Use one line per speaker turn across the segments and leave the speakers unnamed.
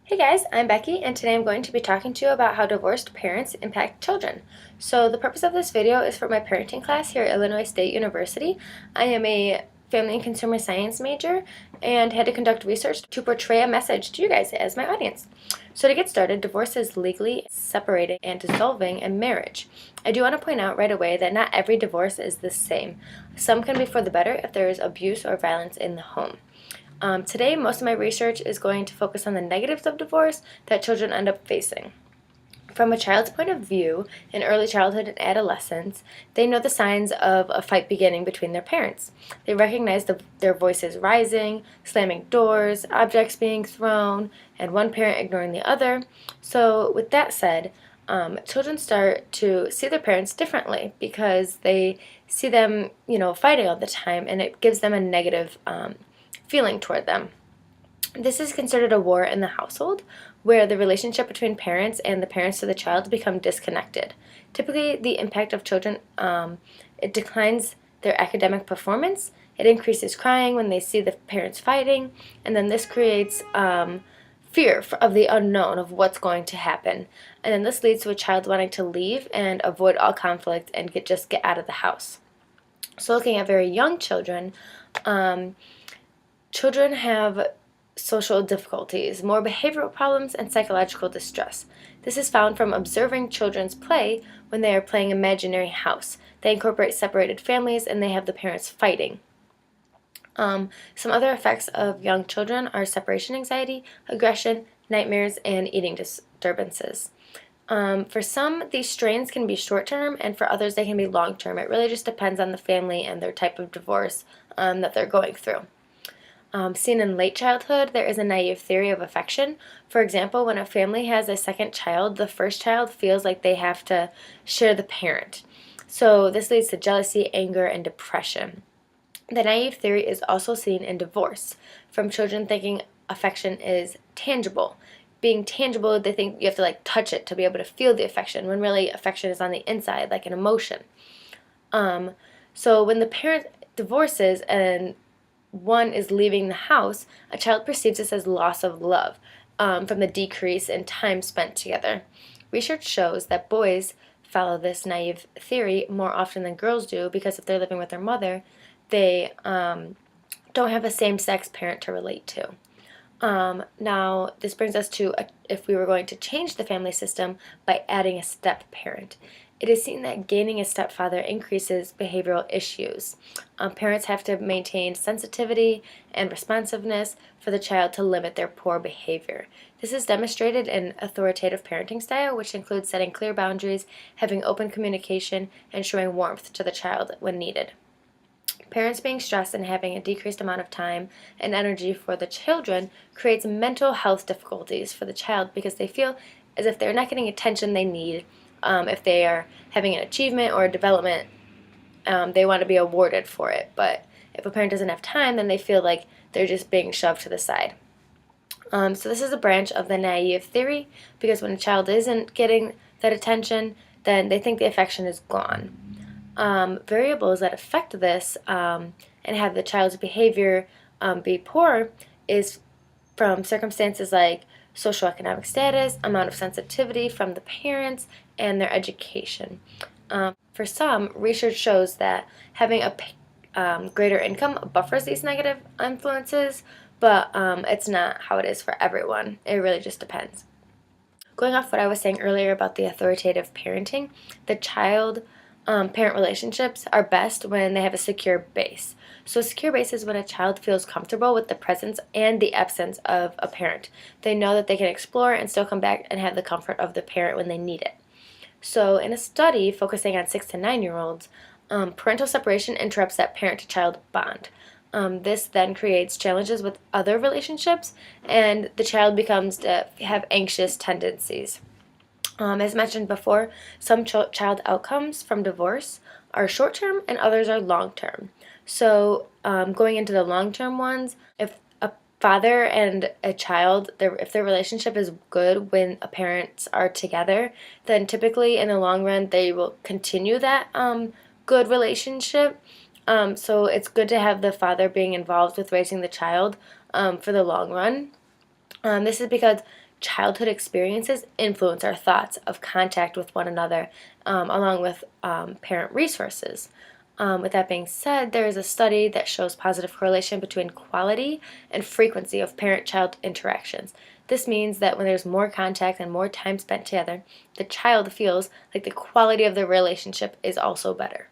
Hey guys, I'm Becky, and today I'm going to be talking to you about how divorced parents impact children. So, the purpose of this video is for my parenting class here at Illinois State University. I am a family and consumer science major and had to conduct research to portray a message to you guys as my audience. So, to get started, divorce is legally separating and dissolving a marriage. I do want to point out right away that not every divorce is the same. Some can be for the better if there is abuse or violence in the home. Today, most of my research is going to focus on the negatives of divorce that children end up facing. From a child's point of view, in early childhood and adolescence, they know the signs of a fight beginning between their parents. They recognize their voices rising, slamming doors, objects being thrown, and one parent ignoring the other. So, with that said, children start to see their parents differently because they see them, fighting all the time, and it gives them a negative feeling toward them. This is considered a war in the household, where the relationship between parents and the parents to the child become disconnected. Typically, the impact of children, it declines their academic performance. It increases crying when they see the parents fighting, and then this creates fear of the unknown of what's going to happen. And then this leads to a child wanting to leave and avoid all conflict and just get out of the house. So, looking at very young children, children have social difficulties, more behavioral problems, and psychological distress. This is found from observing children's play when they are playing imaginary house. They incorporate separated families and they have the parents fighting. Some other effects of young children are separation anxiety, aggression, nightmares, and eating disturbances. For some, these strains can be short term, and for others, they can be long term. It really just depends on the family and their type of divorce that they're going through. Seen in late childhood, there is a naive theory of affection. For example, when a family has a second child, the first child feels like they have to share the parent. So this leads to jealousy, anger, and depression. The naive theory is also seen in divorce, from children thinking affection is tangible. Being tangible, they think you have to touch it to be able to feel the affection, when really affection is on the inside, like an emotion. So when the parent divorces and one is leaving the house, a child perceives this as loss of love from the decrease in time spent together. Research shows that boys follow this naive theory more often than girls do because if they're living with their mother, they don't have a same-sex parent to relate to. Now, this brings us to if we were going to change the family system by adding a step parent. It is seen that gaining a stepfather increases behavioral issues. Parents have to maintain sensitivity and responsiveness for the child to limit their poor behavior. This is demonstrated in authoritative parenting style, which includes setting clear boundaries, having open communication, and showing warmth to the child when needed. Parents being stressed and having a decreased amount of time and energy for the children creates mental health difficulties for the child because they feel as if they're not getting attention they need. If they are having an achievement or a development, they want to be awarded for it. But if a parent doesn't have time, then they feel like they're just being shoved to the side. So this is a branch of the naive theory because when a child isn't getting that attention, then they think the affection is gone. Variables that affect this and have the child's behavior be poor is from circumstances like socioeconomic status, amount of sensitivity from the parents, and their education. For some, research shows that having a greater income buffers these negative influences, but it's not how it is for everyone. It really just depends. Going off what I was saying earlier about the authoritative parenting, the child parent relationships are best when they have a secure base. So a secure base is when a child feels comfortable with the presence and the absence of a parent. They know that they can explore and still come back and have the comfort of the parent when they need it. So in a study focusing on 6 to 9-year-olds, parental separation interrupts that parent-to-child bond. This then creates challenges with other relationships, and the child becomes to have anxious tendencies. As mentioned before, some child outcomes from divorce are short-term and others are long-term. So going into the long-term ones, if a father and a child, if their relationship is good when parents are together, then typically in the long run they will continue that good relationship. So it's good to have the father being involved with raising the child for the long run. This is because childhood experiences influence our thoughts of contact with one another, along with parent resources. With that being said, there is a study that shows positive correlation between quality and frequency of parent-child interactions. This means that when there's more contact and more time spent together, the child feels like the quality of the relationship is also better.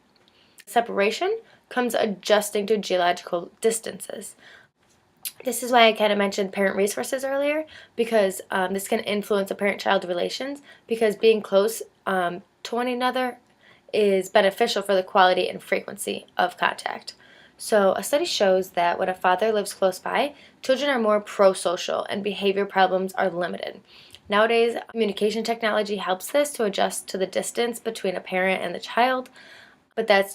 Separation comes adjusting to geological distances. This is why I kind of mentioned parent resources earlier, because this can influence a parent-child relations, because being close to one another is beneficial for the quality and frequency of contact. So a study shows that when a father lives close by, children are more pro-social and behavior problems are limited. Nowadays, communication technology helps this to adjust to the distance between a parent and the child, but that's,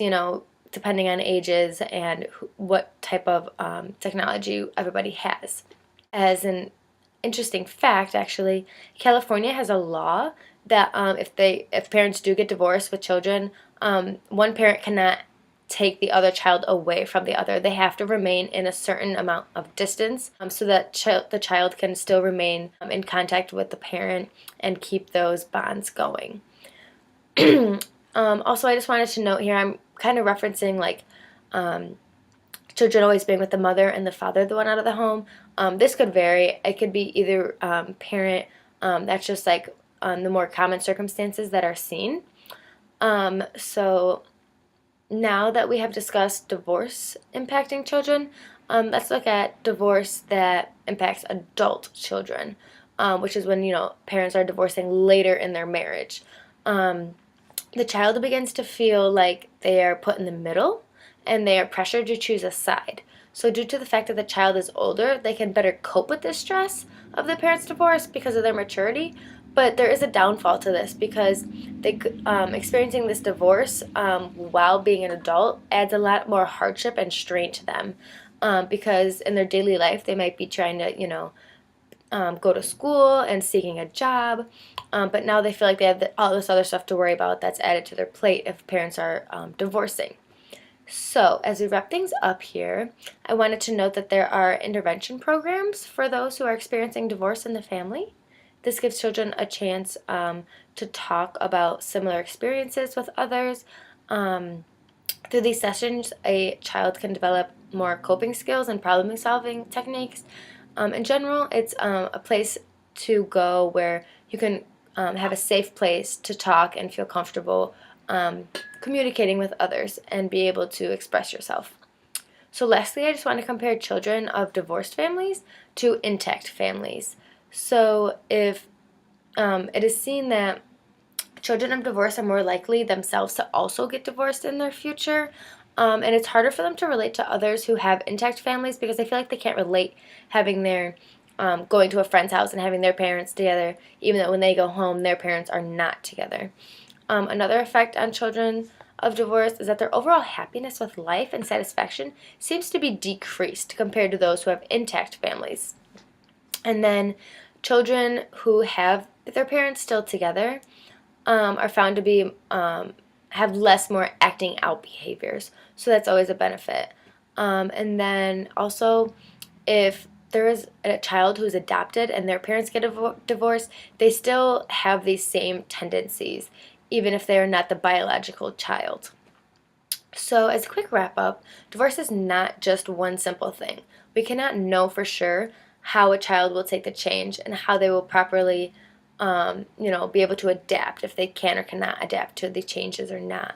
depending on ages and what type of technology everybody has. As an interesting fact, actually, California has a law that if parents do get divorced with children, one parent cannot take the other child away from the other. They have to remain in a certain amount of distance, so that the child can still remain in contact with the parent and keep those bonds going. Also, I just wanted to note here, I'm kind of referencing children always being with the mother and the father the one out of the home. This could vary. It could be either parent, that's just the more common circumstances that are seen. So now that we have discussed divorce impacting children, let's look at divorce that impacts adult children, which is when, parents are divorcing later in their marriage. The child begins to feel like they are put in the middle and they are pressured to choose a side. So due to the fact that the child is older, they can better cope with the stress of the parents' divorce because of their maturity. But there is a downfall to this, because experiencing this divorce while being an adult adds a lot more hardship and strain to them, because in their daily life they might be trying to, go to school and seeking a job, but now they feel like they have all this other stuff to worry about that's added to their plate if parents are divorcing. So as we wrap things up here, I wanted to note that there are intervention programs for those who are experiencing divorce in the family. This gives children a chance to talk about similar experiences with others. Through these sessions, a child can develop more coping skills and problem-solving techniques. In general, it's a place to go where you can have a safe place to talk and feel comfortable communicating with others and be able to express yourself. So lastly, I just want to compare children of divorced families to intact families. So if it is seen that children of divorce are more likely themselves to also get divorced in their future, and it's harder for them to relate to others who have intact families, because they feel like they can't relate having their going to a friend's house and having their parents together, even though when they go home their parents are not together. Another effect on children of divorce is that their overall happiness with life and satisfaction seems to be decreased compared to those who have intact families. And then children who have their parents still together are found to be have less more acting out behaviors, so that's always a benefit. And then also, if there is a child who's adopted and their parents get divorced, they still have these same tendencies, even if they are not the biological child. So as a quick wrap up, divorce is not just one simple thing. We cannot know for sure how a child will take the change and how they will properly be able to adapt, if they can or cannot adapt to the changes or not.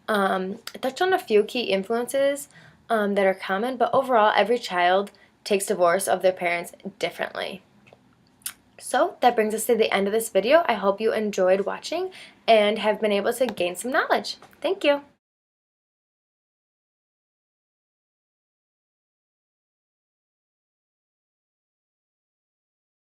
I touched on a few key influences that are common, but overall every child takes divorce of their parents differently. So that brings us to the end of this video. I hope you enjoyed watching and have been able to gain some knowledge. Thank you.